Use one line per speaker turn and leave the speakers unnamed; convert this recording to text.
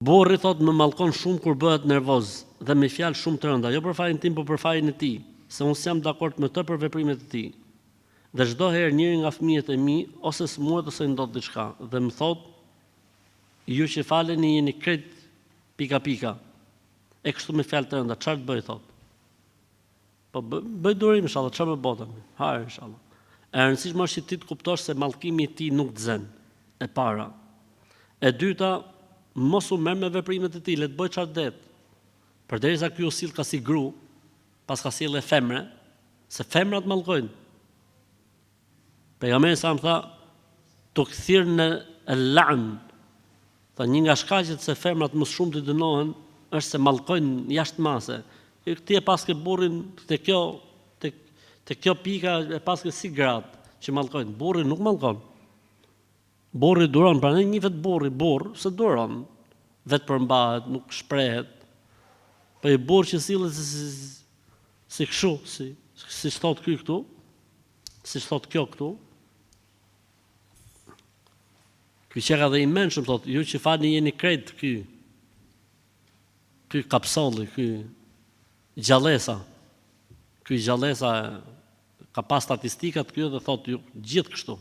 Burri thot më mallkon shumë kur bëhet nervoz dhe me fjalë shumë të rënda, jo për fajin tim, por për fajin e tij, se unë s'jam dakord me të për veprimet e tij. Dhe çdo herë njëri nga fëmijët e mi ose smuret ose ndodh diçka dhe më thot, ju që faleni jeni krejt pika pika. E kështu me fjalë të rënda, çfarë të bëj thot? Po bëj durim inshallah, çfarë më bota? Hajde inshallah. E rëndësishme është që ti të kuptosh se mallkimi i tij nuk të zën. E para. E dyta, mos u merr me veprimet e tij, le të bëj çfarë det. Përderisa ky u sill ka si gru, pas ka sjellë femre, se femrat mallkojnë. Pejgamberi sa më tha, "Tu kthirnë al-la'n." Tha një nga shkaqet se femrat më shumë të dënohen është se mallkojnë jashtë mase. Ti e paske burrin te kjo pika e paske si gratë që mallkojnë. Burri nuk mallkon. Burri duron, prandaj njihet burr, se duron. Vetë përmbahet, nuk shprehet. Po i burr që sillet si kështu, si thot ky këtu, si thot kjo këtu. Ky që ka dhe i menshëm thot, ju që falni jeni krejt ky kapsolli, ky gjallesa. Ky gjallesa ka pas statistikat kjo dhe thot ju gjithë kështu.